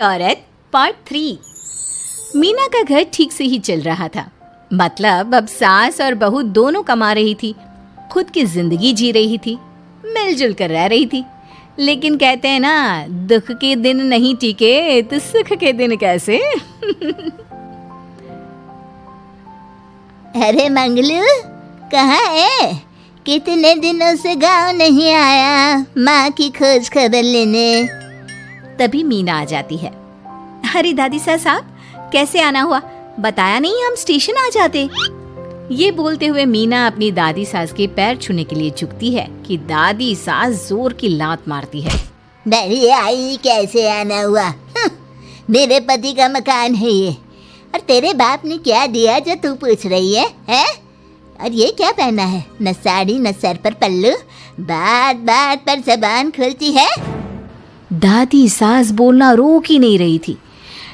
औरत पार्ट 3। मीना का घर ठीक से ही चल रहा था। मतलब अब सास और बहू दोनों कमा रही थी, खुद की जिंदगी जी रही थी, मिलजुल कर रह रही थी। लेकिन कहते हैं ना, दुख के दिन नहीं टिके तो सुख के दिन कैसे। अरे मंगलू, कहाँ है? कितने दिनों से गांव नहीं आया माँ की खोज खबर लेने। तभी मीना आ जाती है। अरे दादी साहब, कैसे आना हुआ? बताया नहीं, हम स्टेशन आ जाते। ये बोलते हुए मीना अपनी दादी सास के पैर छूने के लिए झुकती है कि दादी सास जोर की लात मारती है। बड़ी आई, कैसे आना हुआ? मेरे पति का मकान है ये, और तेरे बाप ने क्या दिया जो तू पूछ रही है, हैं? और ये क्या पहना है? न साड़ी न सर पर पल्लू, बात बात पर जबान खुलती है। दादी सास बोलना रोक ही नहीं रही थी।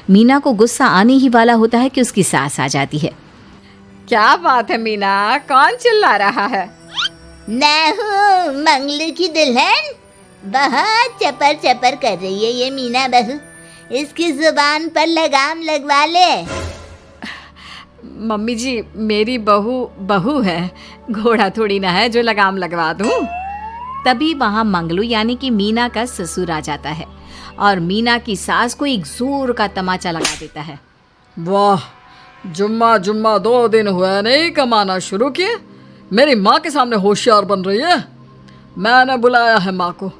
मीना को गुस्सा आने ही वाला होता है कि उसकी सास आ जाती है। क्या बात है मीना, कौन चिल्ला रहा है? मैं हूँ मंगलू की दुल्हन। बहुत चपर चपर कर रही है ये मीना बहू, इसकी जुबान पर लगाम लगवा ले। मम्मी जी, मेरी बहू है, घोड़ा थोड़ी ना है जो लगाम लगवा दूं। तभी वहां मंगलू यानी कि मीना का ससुर आ जाता है और मीना की सास को एक जोर का तमाचा लगा देता है। वाह, जुम्मा 2 दिन हुए नहीं कमाना शुरू किए, मेरी माँ के सामने होशियार बन रही है। मैंने बुलाया है माँ को,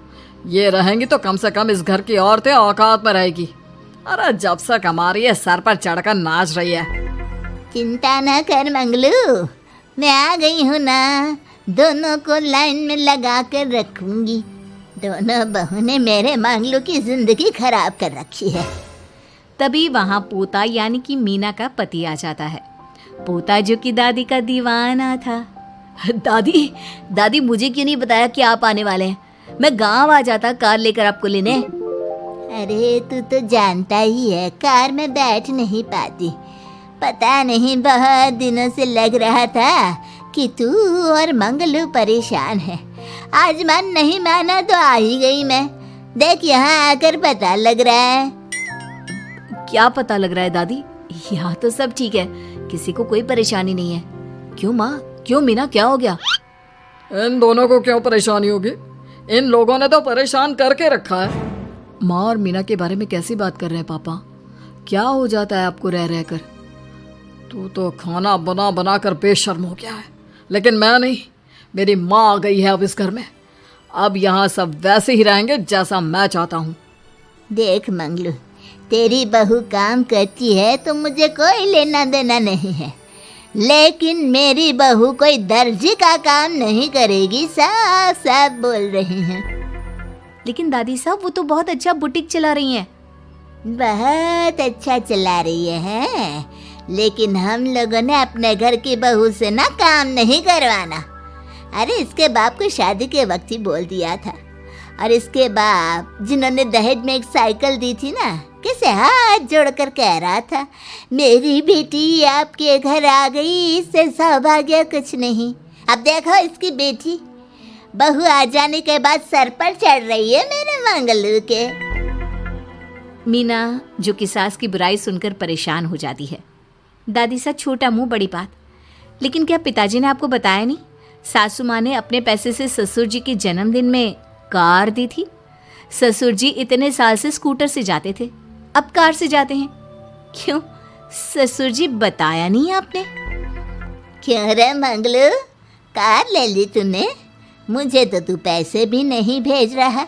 ये रहेंगी तो कम से कम इस घर की औरतें औकात में रहेगी। अरे जब से कमा रही है सर पर चढ़कर नाच रही है। चिंता न कर मंगलू, मैं आ गई हूँ ना, दोनों को लाइन में लगा कर रखूंगी। दोनों बहू ने मेरे मंगलू की जिंदगी खराब कर रखी है। तभी वहां पोता यानी कि मीना का पति आ जाता है। पोता जो कि दादी का दीवाना था। दादी मुझे क्यों नहीं बताया कि आप आने वाले हैं? मैं गांव आ जाता कार लेकर आपको लेने। अरे तू तो जानता ही है, कार में बैठ नहीं पाती। पता नहीं, बहुत दिनों से लग रहा था कि तू और मंगलू परेशान है। आज मन नहीं माना तो आ ही गई मैं। देख, यहाँ आकर पता लग रहा है। क्या पता लग रहा है दादी? यहाँ तो सब ठीक है, किसी को कोई परेशानी नहीं है। क्यों माँ, क्यों मीना, क्या हो गया? इन दोनों को क्यों परेशानी होगी? इन लोगों ने तो परेशान करके रखा है। माँ और मीना के बारे में कैसी बात कर रहे हैं पापा? क्या हो जाता है आपको रह रह कर? तू तो खाना बना बना कर बेशर्म हो गया है, लेकिन मैं नहीं। मेरी माँ आ गई है अब इस घर में। अब यहाँ सब वैसे ही रहेंगे जैसा मैं चाहता हूँ। देख मंगलू, तेरी बहू काम करती है तो मुझे कोई लेना देना नहीं है, लेकिन मेरी बहू कोई दर्जी का काम नहीं करेगी, साफ साफ बोल रही हैं। लेकिन दादी साहब, वो तो बहुत अच्छा बुटीक चला रही हैं। बहुत अच्छा चला रही है, लेकिन हम लोगों ने अपने घर की बहू से ना काम नहीं करवाना। अरे इसके बाप को शादी के वक्त ही बोल दिया था, और इसके बाप जिन्होंने दहेज में एक साइकिल दी थी ना, कैसे हाथ जोड़कर कह रहा था, मेरी बेटी आपके घर आ गई, इससे सौभाग्य कुछ नहीं। अब देखो इसकी बेटी, बहू आ जाने के बाद सर पर चढ़ रही है मेरे मंगलू के। मीना जो कि सास की बुराई सुनकर परेशान हो जाती है। दादी सा, छोटा मुंह बड़ी बात। लेकिन क्या पिताजी ने आपको बताया नहीं? सासू माँ ने अपने पैसे से ससुर जी के जन्मदिन में कार दी थी। ससुर जी इतने साल से स्कूटर से जाते थे, अब कार से जाते हैं। क्यों ससुर जी, बताया नहीं आपने? क्यों रे मंगलू, कार ले ली तूने? मुझे तो तू पैसे भी नहीं भेज रहा।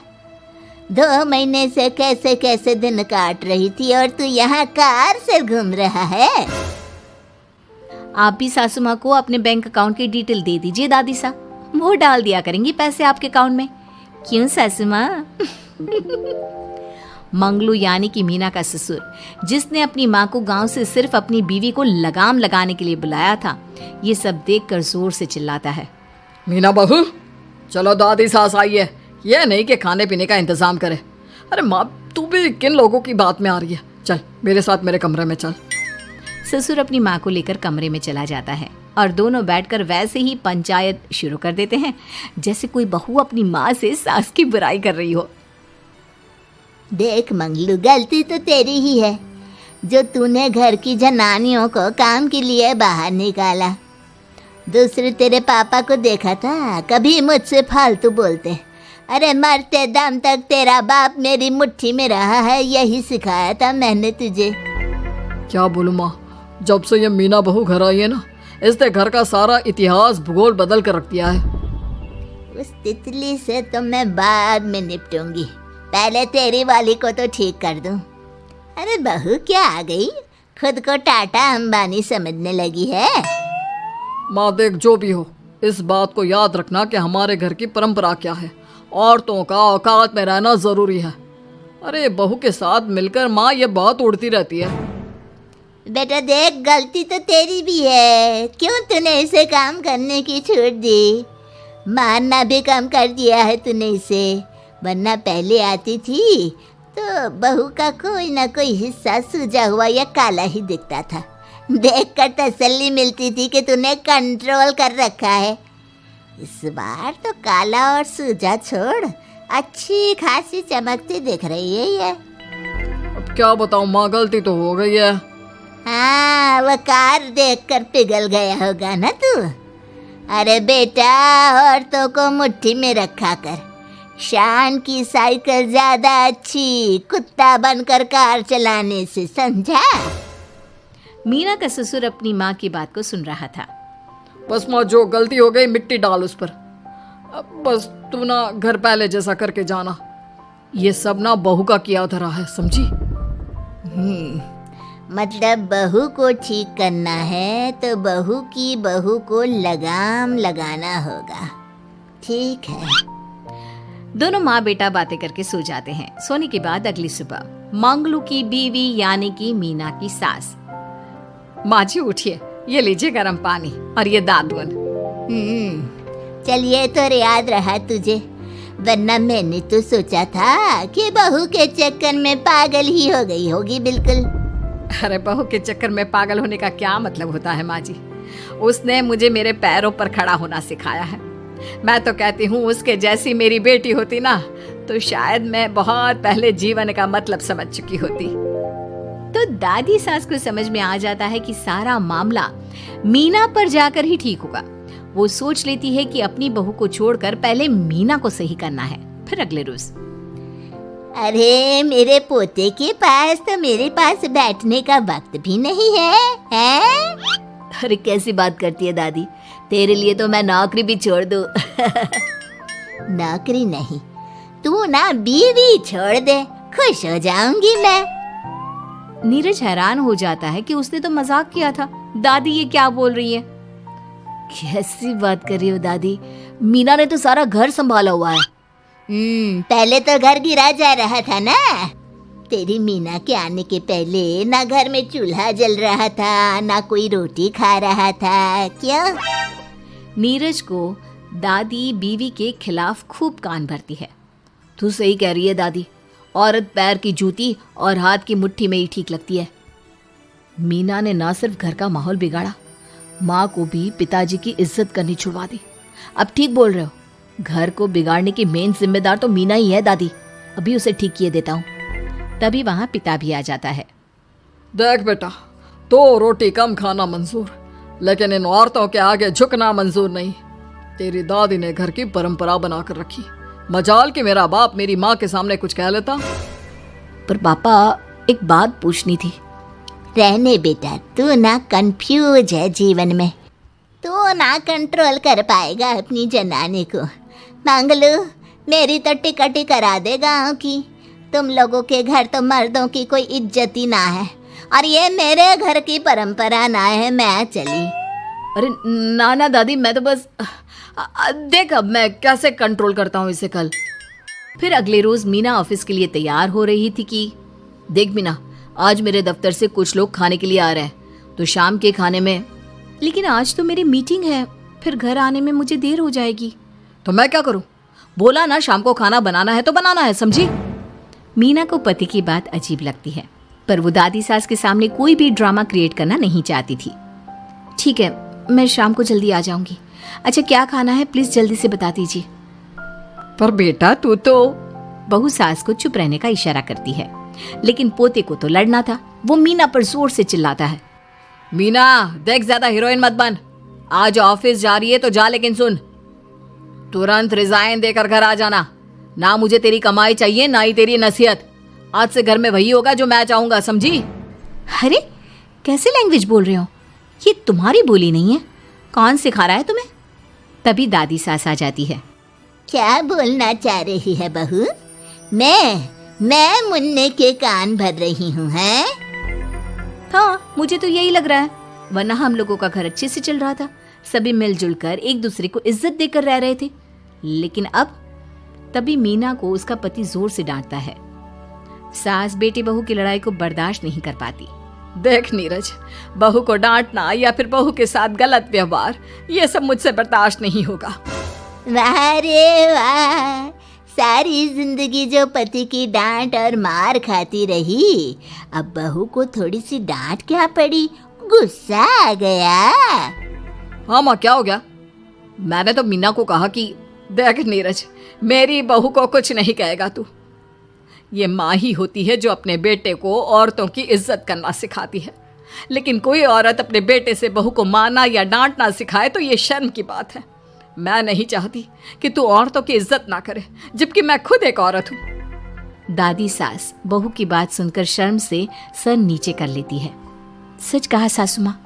2 महीने से कैसे कैसे दिन काट रही थी और तू यहाँ कार से घूम रहा है। आप भी सासू माँ को अपने बैंक अकाउंट की डिटेल दे दीजिए दादी साहब, वो डाल दिया करेंगी पैसे आपके अकाउंट में। क्यों सासू माँ? मंगलू यानी कि मीना का ससुर, जिसने अपनी माँ को गांव से सिर्फ अपनी बीवी को लगाम लगाने के लिए बुलाया था, ये सब देखकर जोर से चिल्लाता है। मीना बहू, चलो दादी सास आई है, ये नहीं कि खाने पीने का इंतजाम करे। अरे माँ, तू भी किन लोगों की बात में आ रही है? चल मेरे साथ मेरे कमरे में चल। ससुर अपनी माँ को लेकर कमरे में चला जाता है और दोनों बैठकर वैसे ही पंचायत शुरू कर देते हैं, जैसे कोई बहू अपनी माँ से सास की बुराई कर रही हो। देख मंगलू, गलती तो तेरी ही है जो तूने घर की जनानियों को काम के लिए बाहर निकाला। दूसरे तेरे पापा को देखा था, कभी मुझसे फालतू बोलते। अरे मरते दम तक तेरा बाप मेरी मुट्ठी में रहा है, यही सिखाया था मैंने तुझे। क्या बोलूं माँ, जब से ये मीना बहू घर आई है ना, इसने घर का सारा इतिहास भूगोल बदल कर रख दिया है। उस तितली से तो मैं बाद में निपटूंगी, पहले तेरी वाली को तो ठीक कर दूं। अरे बहू क्या आ गई, खुद को टाटा अंबानी समझने लगी है। माँ देख, जो भी हो, इस बात को याद रखना कि हमारे घर की परंपरा क्या है। औरतों का औकात में रहना जरूरी है। अरे बहू के साथ मिलकर माँ ये बहुत उड़ती रहती है। बेटा देख, गलती तो तेरी भी है, क्यों तूने इसे काम करने की छूट दी। मारना भी कम कर दिया है तूने इसे, वरना पहले आती थी तो बहू का कोई ना कोई हिस्सा सूजा हुआ या काला ही दिखता था। देखकर तसल्ली मिलती थी कि तूने कंट्रोल कर रखा है। इस बार तो काला और सूजा छोड़, अच्छी खासी चमकती दिख रही है ये। अब क्या बताऊं माँ, गलती तो हो गई है। हाँ, वो कार देखकर पिघल गया होगा ना तू। अरे बेटा, औरतों को मुट्ठी में रखा कर। शान की साइकिल ज्यादा अच्छी कुत्ता बनकर कार चलाने से, समझा। मीना का ससुर अपनी माँ की बात को सुन रहा था। बस माँ, जो गलती हो गई मिट्टी डाल उस पर। अब बस तू ना घर पहले जैसा करके जाना। ये सब ना बहू का किया धरा है, समझी। मतलब बहू को ठीक करना है तो बहू को लगाम लगाना होगा। ठीक है। दोनों माँ बेटा बातें करके सो जाते हैं। सोने के बाद अगली सुबह मंगलू की बीवी यानी कि मीना की सास, माँ जी उठिए, ये लीजिए गर्म पानी और ये दादुन। चल, ये तो याद रहा तुझे, वरना मैंने तो सोचा था कि बहू के चक्कर में पागल ही हो गई होगी बिल्कुल। अरे बहू के चक्कर में पागल होने का क्या मतलब होता है माँ जी। उसने मुझे मेरे पैरों पर खड़ा होना सिखाया है। मैं तो कहती हूँ उसके जैसी मेरी बेटी होती ना तो शायद मैं बहुत पहले जीवन का मतलब समझ चुकी होती। तो दादी सास को समझ में आ जाता है कि सारा मामला मीना पर जाकर ही ठीक होगा। वो सोच लेती है कि अपनी बहू को छोड़कर पहले मीना को सही करना है। फिर अगले रोज, अरे मेरे पोते के पास तो मेरे पास बैठने का वक्त भी नहीं है, हैं? अरे कैसी बात करती है दादी, तेरे लिए तो मैं नौकरी भी छोड़ दूं। नौकरी नहीं, तू ना बीवी छोड़ दे, खुश हो जाऊंगी मैं। नीरज हैरान हो जाता है कि उसने तो मजाक किया था। दादी ये क्या बोल रही है? कैसी बात कर रही हो दादी, मीना ने तो सारा घर संभाला हुआ है। पहले तो घर गिरा जा रहा था ना। तेरी मीना के आने के पहले ना घर में चूल्हा जल रहा था, ना कोई रोटी खा रहा था। क्यों? नीरज को दादी बीवी के खिलाफ खूब कान भरती है। तू सही कह रही है दादी, औरत पैर की जूती और हाथ की मुट्ठी में ही ठीक लगती है। मीना ने ना सिर्फ घर का माहौल बिगाड़ा, माँ को भी पिताजी की इज्जत करनी छुड़वा दी। अब ठीक बोल रहे हो, घर को बिगाड़ने की मेन जिम्मेदार तो मीना ही है दादी। अभी उसे ठीक किए देता हूँ। तभी वहां पिता भी आ जाता है। देख बेटा, तो रोटी कम खाना मंजूर, लेकिन इन औरतों के आगे झुकना मंजूर नहीं। तेरी दादी ने घर की परंपरा बनाकर रखी। मजाल कि मेरा बाप मेरी माँ के सामने कुछ कह लेता। पर पापा, एक बात पूछनी थी। रहने बेटा, तू ना कंफ्यूज है जीवन में, तू ना कंट्रोल कर पाएगा अपनी जनानी को। मंगलू, मेरी तो टिकट ही करा दे गाँव की। तुम लोगों के घर तो मर्दों की कोई इज्जत ही ना है, और ये मेरे घर की परंपरा ना है। मैं चली। अरे ना ना दादी, मैं तो बस देख अब मैं कैसे कंट्रोल करता हूँ इसे कल। फिर अगले रोज मीना ऑफिस के लिए तैयार हो रही थी कि देख मीना, आज मेरे दफ्तर से कुछ लोग खाने के लिए आ रहे हैं, तो शाम के खाने में। लेकिन आज तो मेरी मीटिंग है, फिर घर आने में मुझे देर हो जाएगी। तो मैं क्या करूं? बोला ना शाम को खाना बनाना है तो बनाना है, समझी। मीना को पति की बात अजीब लगती है, पर वो दादी सास के सामने कोई भी ड्रामा क्रिएट करना नहीं चाहती थी। ठीक है, मैं शाम को जल्दी आ जाऊंगी। अच्छा क्या खाना है प्लीज जल्दी से बता दीजिए। पर बेटा तू तो बहू सास को चुप रहने का इशारा करती है, लेकिन पोते को तो लड़ना था। वो मीना पर जोर से चिल्लाता है, मीना देख, ज्यादा हीरोइन मत बन। आज ऑफिस जा रही है तो जा, लेकिन सुन, तुरंत रिजाइन देकर घर आ जाना। ना मुझे तेरी कमाई चाहिए, ना ही तेरी नसीहत। आज से घर में वही होगा जो मैं चाहूंगा, समझी? अरे कैसे लैंग्वेज बोल रहे हो, ये तुम्हारी बोली नहीं है, कौन सिखा रहा है तुम्हें? तभी दादी सास आ जाती है। क्या बोलना चाह रही है बहू? मैं मुन्ने के कान भर रही हूँ, हैं? हाँ, मुझे तो यही लग रहा है, वरना हम लोगों का घर अच्छे से चल रहा था, सभी मिलजुल कर एक दूसरे को इज्जत देकर रह रहे थे। लेकिन अब तभी मीना को उसका पति जोर से डांटता है। सास बेटी बहू की लड़ाई को बर्दाश्त नहीं कर पाती। देख नीरज, बहू को डांटना या फिर बहू के साथ गलत व्यवहार, ये सब मुझसे बर्दाश्त नहीं होगा। वाह रे वाह, सारी जिंदगी जो पति की डांट और मार खाती रही, अब बहू को थोड़ी सी डांट क्या पड़ी, गुस्सा आ गया। हाँ माँ, क्या हो गया? मैंने तो मीना को कहा कि देख नीरज, मेरी बहू को कुछ नहीं कहेगा तू। ये माँ ही होती है जो अपने बेटे को औरतों की इज्जत करना सिखाती है, लेकिन कोई औरत अपने बेटे से बहू को मारना या डांटना सिखाए तो ये शर्म की बात है। मैं नहीं चाहती कि तू औरतों की इज्जत ना करे, जबकि मैं खुद एक औरत हूँ। दादी सास बहू की बात सुनकर शर्म से सर नीचे कर लेती है। सच कहा सासू माँ,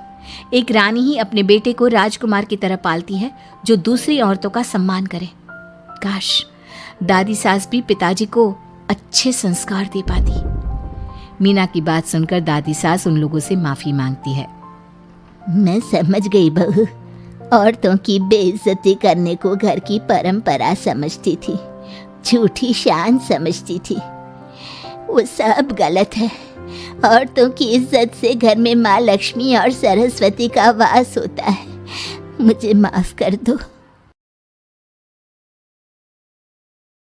एक रानी ही अपने बेटे को राजकुमार की तरह पालती है जो दूसरी औरतों का सम्मान करे। काश दादी सास भी पिताजी को अच्छे संस्कार दे पाती। मीना की बात सुनकर दादी सास उन लोगों से माफी मांगती है। मैं समझ गई बहू, औरतों की बेइज्जती करने को घर की परंपरा समझती थी, झूठी शान समझती थी। वो सब गलत है। औरतों की इज्जत से घर में माँ लक्ष्मी और सरस्वती का वास होता है। मुझे माफ कर दो।